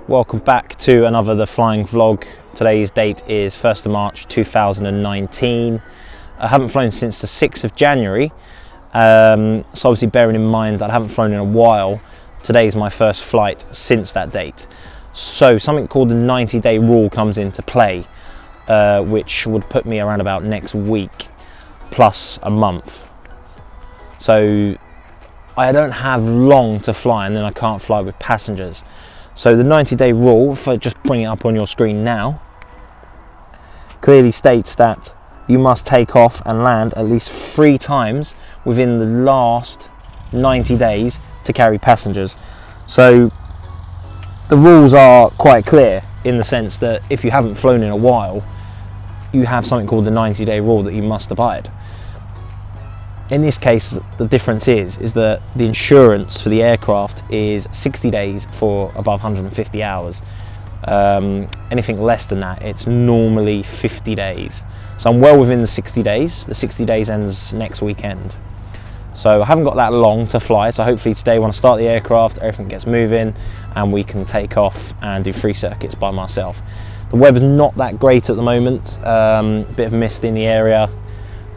welcome back to another The Flying Vlog. Today's date is 1st of March 2019. I haven't flown since the 6th of January, so obviously bearing in mind that I haven't flown in a while, today is my first flight since that date. So something called the 90-day rule comes into play, which would put me around about next week plus a month. So I don't have long to fly, and then I can't fly with passengers. So the 90-day rule, if I just bring it up on your screen now, clearly states that you must take off and land at least 3 times within the last 90 days to carry passengers. So the rules are quite clear in the sense that if you haven't flown in a while, you have something called the 90-day rule that you must abide. In this case, the difference is that the insurance for the aircraft is 60 days for above 150 hours. Anything less than that, it's normally 50 days. So I'm well within the 60 days. The 60 days ends next weekend. So I haven't got that long to fly, so hopefully today when I start the aircraft, everything gets moving and we can take off and do 3 circuits by myself. The weather's not that great at the moment, bit of mist in the area,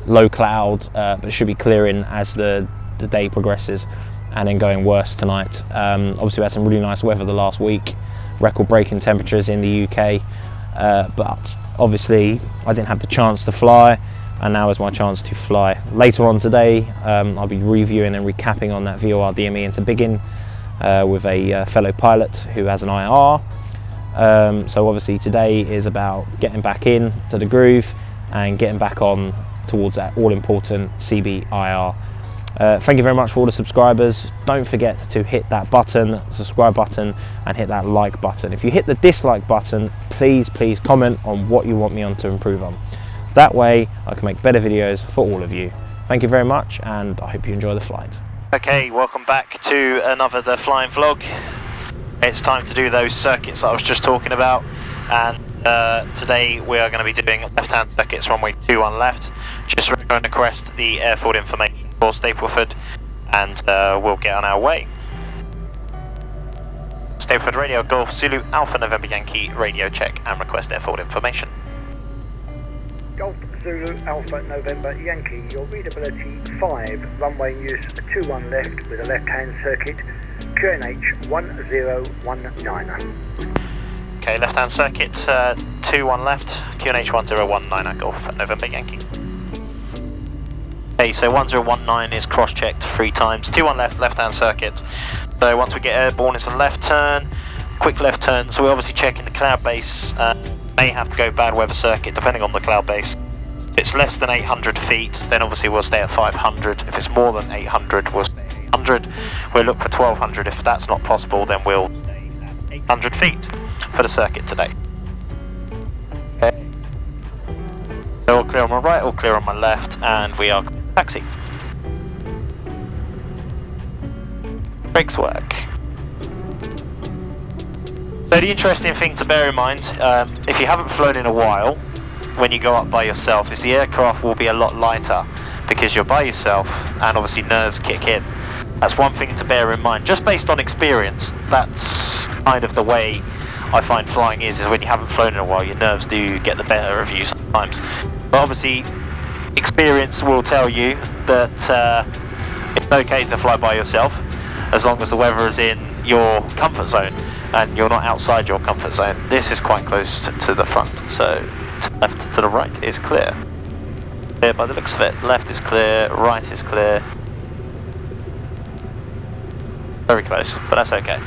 low cloud, but it should be clearing as the day progresses and then going worse tonight. Obviously we had some really nice weather the last week, record breaking temperatures in the UK, but obviously I didn't have the chance to fly, and now is my chance to fly. Later on today I'll be reviewing and recapping on that VOR DME into Biggin with a fellow pilot who has an IR. So obviously today is about getting back in to the groove and getting back on towards that all-important CBIR. Thank you very much for all the subscribers. Don't forget to hit that button, subscribe button, and hit that like button. If you hit the dislike button, please comment on what you want me on to improve on. That way I can make better videos for all of you. Thank you very much, and I hope you enjoy the flight. Okay, welcome back to another The Flying Vlog. It's time to do those circuits that I was just talking about, and today we are going to be doing left-hand circuits, runway 21 left. Just going to request the airfield information for Stapleford, and we'll get on our way. Stapleford Radio Golf Zulu Alpha November Yankee, radio check and request airfield information. Golf Zulu Alpha November Yankee, your readability 5, runway in use 21 left with a left-hand circuit, QNH 1019. Okay, left-hand circuit, 21 left, QNH 1019 Golf November Yankee. Okay, so 1019 is cross-checked 3 times, 21 left, left-hand circuit. So once we get airborne, it's a left turn, quick left turn. So we're obviously checking the cloud base. May have to go bad weather circuit depending on the cloud base. If it's less than 800 feet, then obviously we'll stay at 500. If it's more than 800, we'll stay at 800. We'll look for 1200. If that's not possible, then we'll stay at 800 feet for the circuit today. Okay. So all clear on my right, all clear on my left, and we are taxi. Brakes work. So the interesting thing to bear in mind, if you haven't flown in a while, when you go up by yourself, is the aircraft will be a lot lighter because you're by yourself and obviously nerves kick in. That's one thing to bear in mind, just based on experience. That's kind of the way I find flying is when you haven't flown in a while, your nerves do get the better of you sometimes. But obviously, experience will tell you that it's okay to fly by yourself as long as the weather is in your comfort zone and you're not outside your comfort zone. This is quite close to the front, so to the left to the right is clear. Clear by the looks of it. Left is clear, right is clear. Very close, but that's okay.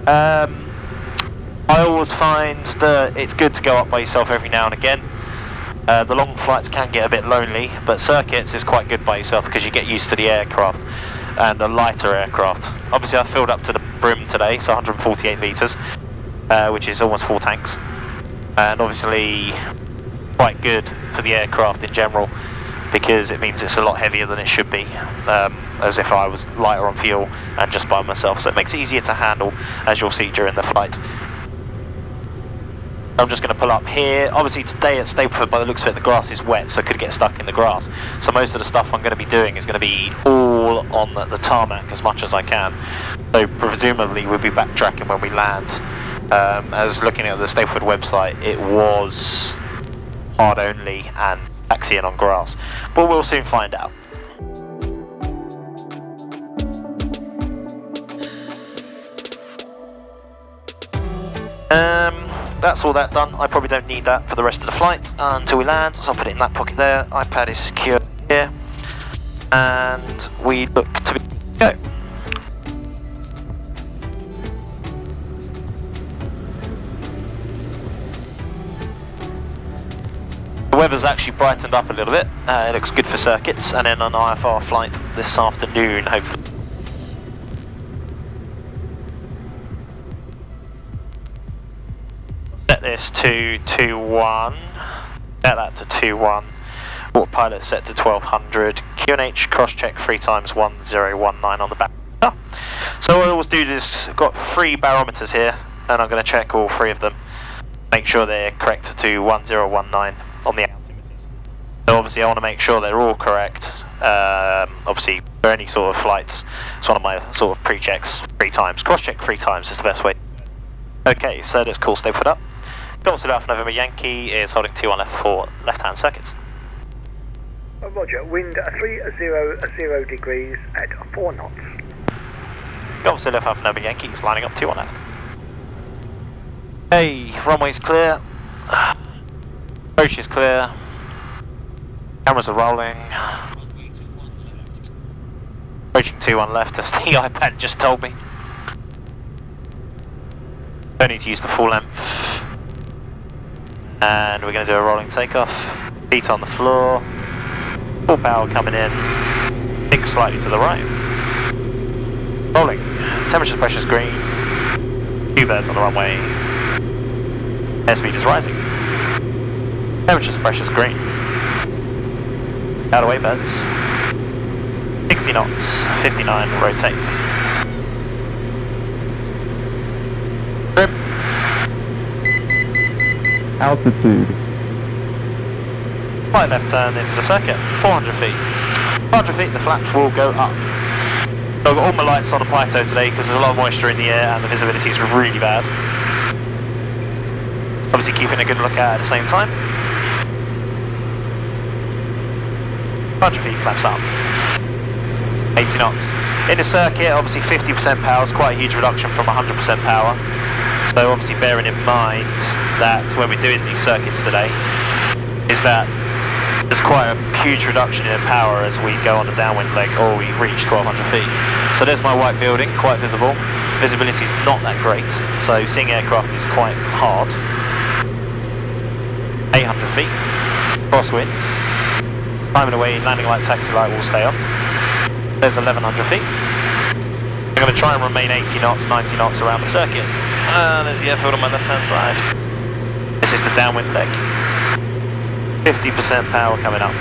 I always find that it's good to go up by yourself every now and again. The long flights can get a bit lonely, but circuits is quite good by yourself because you get used to the aircraft and a lighter aircraft. Obviously I filled up to the brim today, so 148 litres, which is almost 4 tanks, and obviously quite good for the aircraft in general because it means it's a lot heavier than it should be, as if I was lighter on fuel and just by myself, so it makes it easier to handle, as you'll see during the flight. I'm just going to pull up here. Obviously today at Stapleford, by the looks of it, the grass is wet, so I could get stuck in the grass. So most of the stuff I'm going to be doing is going to be all on the tarmac as much as I can. So presumably we'll be backtracking when we land. As looking at the Stayford website, it was hard only and taxiing on grass, but we'll soon find out. That's all that done. I probably don't need that for the rest of the flight until we land, so I'll put it in that pocket there. iPad is secure here, and we look to go. The weather's actually brightened up a little bit. It looks good for circuits, and then an IFR flight this afternoon, hopefully. Set this to 2-1. Set that to 2-1. Autopilot set to 1200. QNH cross check 3 times 1019 on the back. So what I always do is got 3 barometers here, and I'm going to check all 3 of them. Make sure they're correct to 1019 on the altimeters. So obviously I want to make sure they're all correct. Obviously for any sort of flights, it's one of my sort of pre-checks 3 times. Cross check 3 times is the best way. Okay, so let's call stay foot up. Golf Alpha November Yankee is holding 2 left for left-hand circuits. Roger, wind 300 degrees at 4 knots. Golf Alpha November Yankee is lining up 2 left. Hey, runway's clear. Approach is clear. Cameras are rolling. Approaching 2-1 left, as the iPad just told me. Don't need to use the full length. And we're going to do a rolling takeoff. Feet on the floor. Full power coming in. Think slightly to the right. Rolling. Temperature, pressure's green. 2 birds on the runway. Airspeed is rising. Temperature, pressure's green. Out of way birds. 60 knots. 59. Rotate. Trim. Altitude. Right left turn into the circuit, 400 feet. 400 feet, the flaps will go up. So I've got all my lights on the Plateau today because there's a lot of moisture in the air and the visibility is really bad. Obviously keeping a good look at the same time. 100 feet, flaps up. 80 knots. In the circuit, obviously 50% power is quite a huge reduction from 100% power. So obviously bearing in mind that when we're doing these circuits today, is that there's quite a huge reduction in power as we go on the downwind leg or we reach 1200 feet. So there's my white building, quite visible. Visibility is not that great, so seeing aircraft is quite hard. 800 feet, crosswinds. Climbing away, landing light, taxi light will stay on. There's 1100 feet. I'm going to try and remain 80 knots, 90 knots around the circuit. There's the airfield on my left hand side. This is the downwind leg. 50% power coming up.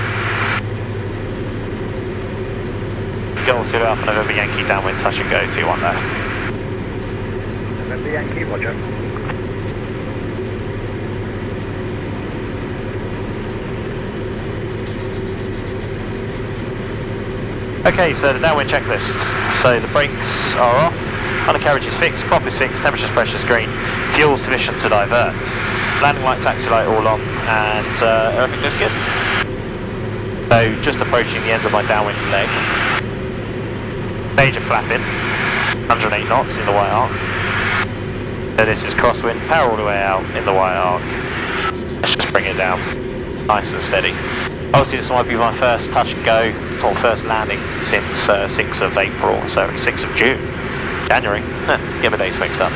Golf Alpha November Yankee downwind, touch and go, 2-1 left. November Yankee, roger. Okay, so the downwind checklist. So the brakes are off, undercarriage is fixed, prop is fixed, temperature, pressure screen, fuel sufficient to divert. Landing light, taxi light all on, and everything looks good. So just approaching the end of my downwind leg. Major flapping, 108 knots in the white arc. So this is crosswind, power all the way out in the white arc. Let's just bring it down, nice and steady. Obviously this might be my first touch and go, or first landing since 6th of April, so 6th of June, January, get my dates mixed up.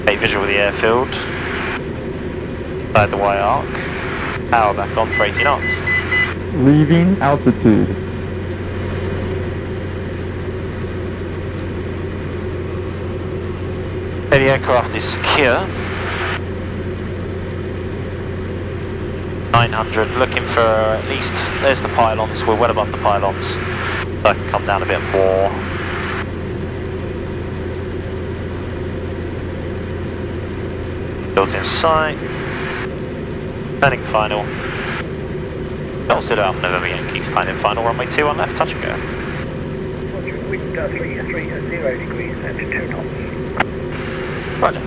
A visual of the airfield, inside the white arc, power back on for 80 knots. Leaving altitude. The aircraft is secure. 900, looking for at least, there's the pylons, we're well above the pylons, so I can come down a bit more. Built in sight, turning final. Golf Alpha November Yankees, landing final, runway 2 on left, touch and go. Roger, wind 330 degrees at 2 knots. Roger.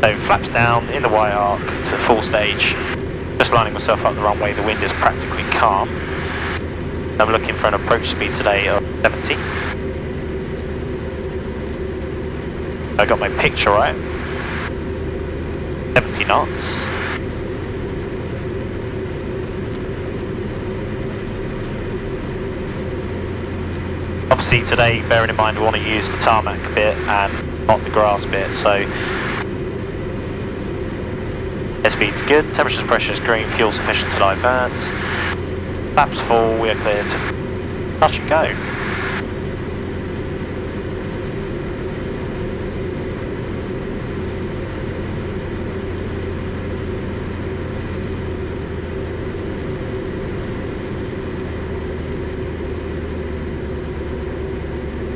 So flaps down in the white arc, it's at full stage. Just lining myself up the runway, the wind is practically calm. I'm looking for an approach speed today of 70. I got my picture right. 70 knots. Obviously today, bearing in mind we want to use the tarmac bit and not the grass bit, so airspeed's good, temperature and pressure is green, fuel sufficient to divert. Flaps full, we are clear to touch and go.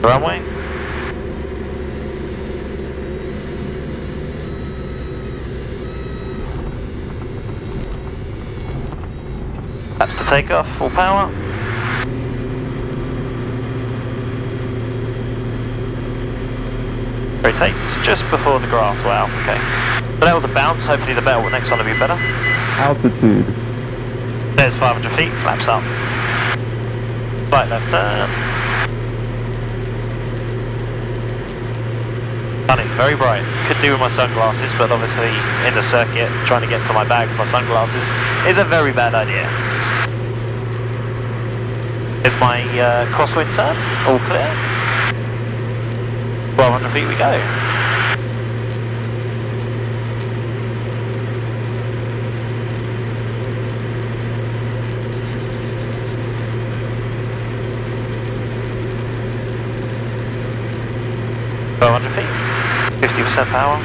Runway. That's the takeoff, full power. Rotates just before the grass, wow, okay. So that was a bounce, hopefully the next one will be better. Altitude. There's 500 feet, flaps up. Right left turn. Sun is very bright. Could do with my sunglasses, but obviously in the circuit, trying to get to my bag with my sunglasses is a very bad idea. Here's my crosswind turn, all clear. 1200 feet we go. feet, 50% power.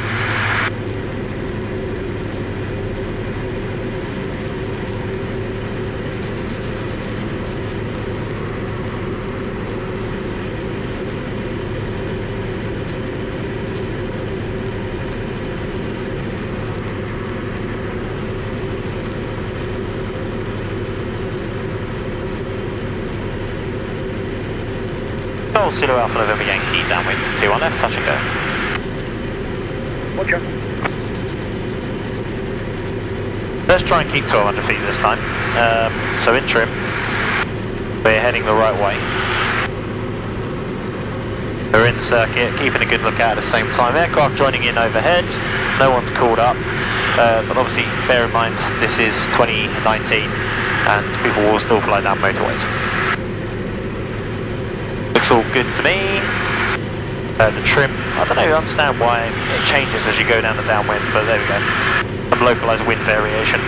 Zulu Alpha November Yankee, downwind 21 left, touch and go. Roger. Let's try and keep 1200 feet this time. So in trim, we're heading the right way. We're in the circuit, keeping a good look out at the same time. Aircraft joining in overhead, no one's called up, but obviously bear in mind this is 2019 and people will still fly down motorways. Looks all good to me. The trim, I don't know, I understand why it changes as you go down the downwind, but there we go. Some localised wind variation.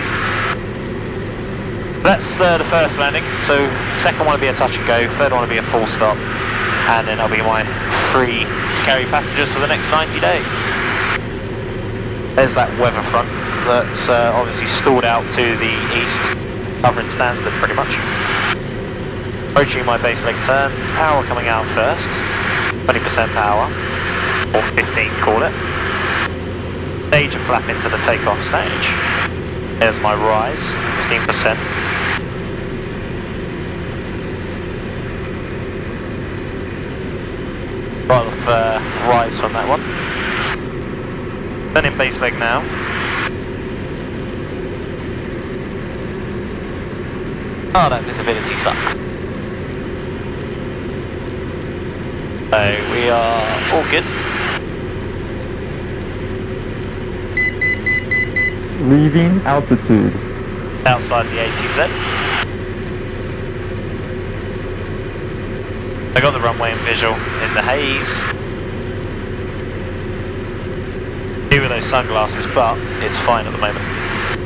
That's the first landing, so second one will be a touch and go, third one will be a full stop, and then I'll be my free to carry passengers for the next 90 days. There's that weather front that's obviously stalled out to the east, covering Stansted pretty much. Approaching my base leg turn, power coming out first, 20% power, or 15 call it. Stage and flap into the takeoff stage. There's my rise, 15%. Right off rise from that one. Turning base leg now. Oh, that visibility sucks. So we are all good. Leaving altitude. Outside the ATZ. I got the runway and visual in the haze. Here with those sunglasses, but it's fine at the moment.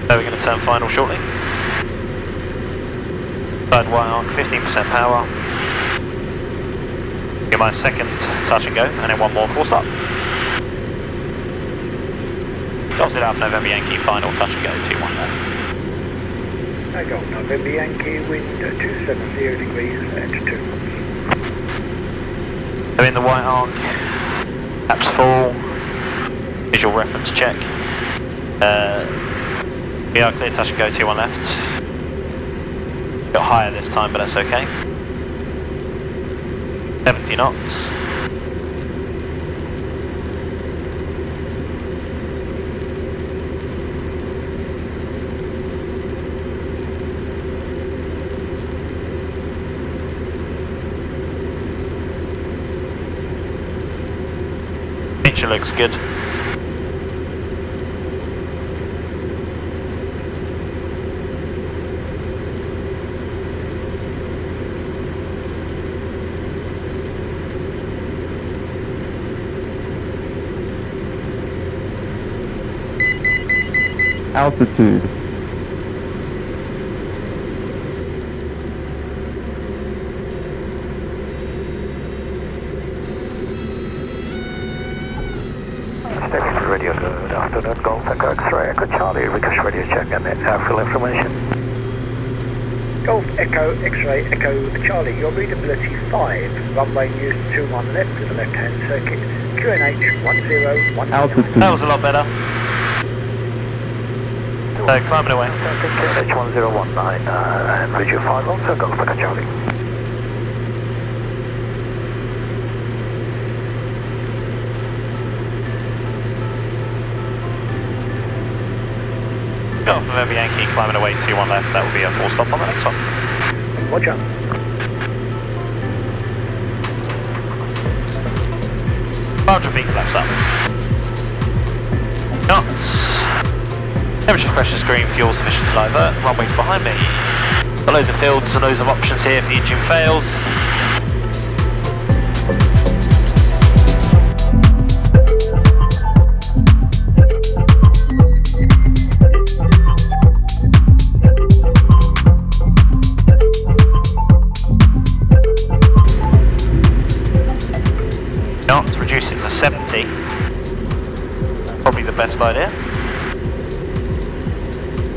So we're going to turn final shortly. Side white arc, 15% power. Get my second touch and go, and then one more full stop. Golf Alpha November Yankee, final touch and go, 2-1 there. Golf November Yankee, wind 270 degrees at 2 knots. So in the white arc, taps full, visual reference check. We are clear, touch and go, 2-1 left. Got higher this time, but that's okay. 70 knots. Picture looks good. Altitude. Radio, good afternoon, Golf Echo X-ray, Echo Charlie, request radio check and airfield information. Golf Echo X-ray, Echo Charlie, your readability 5, runway use 21 left with a left-hand circuit, QNH 101. Altitude. That was a lot better. So climbing away. QNH 1019 and radio 5 on, so Golf Echo Charlie. Golf November Yankee, climbing away 21 left, that will be a full stop on the next one. Roger. 500 feet flaps up. Knots. Temperature pressure screen, fuel sufficient to divert, runways behind me. Got loads of fields and loads of options here if the engine fails. Knots, reduce it to 70. Probably the best idea.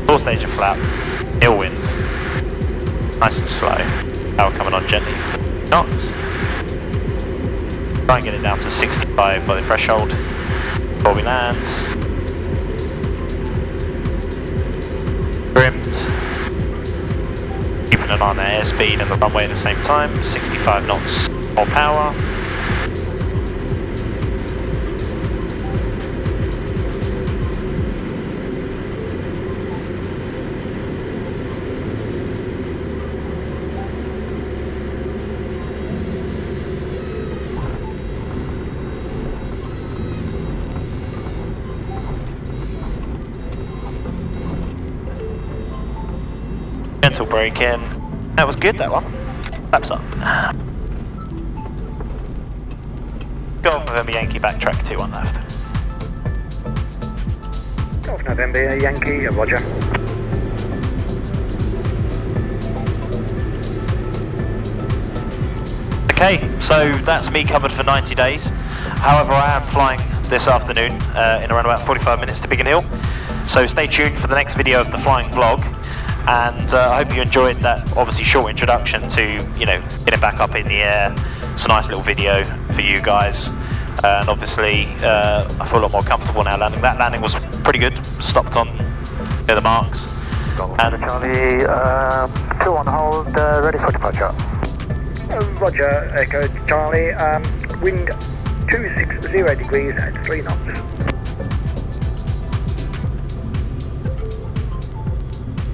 4-stage of flap, ill winds, nice and slow, power coming on gently, knots, try and get it down to 65 by the threshold before we land, trimmed, keeping an eye on the airspeed and the runway at the same time, 65 knots more power. Gentle brake in. That was good, that one. Flaps up. Golf November Yankee, backtrack 21 left. Golf November Yankee, roger. Okay, so that's me covered for 90 days. However, I am flying this afternoon in around about 45 minutes to Biggin Hill. So stay tuned for the next video of the flying vlog. And I hope you enjoyed that obviously short introduction to, you know, getting back up in the air. It's a nice little video for you guys. And obviously I feel a lot more comfortable now landing. That landing was pretty good, stopped on the marks. And Charlie, 2 on hold, ready for departure. Roger, Echo Charlie, wind 260 degrees at 3 knots.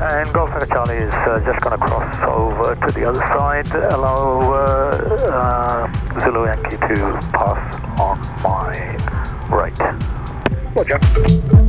And Golf Echo Charlie is just going to cross over to the other side, allow Zulu Yankee to pass on my right. Roger.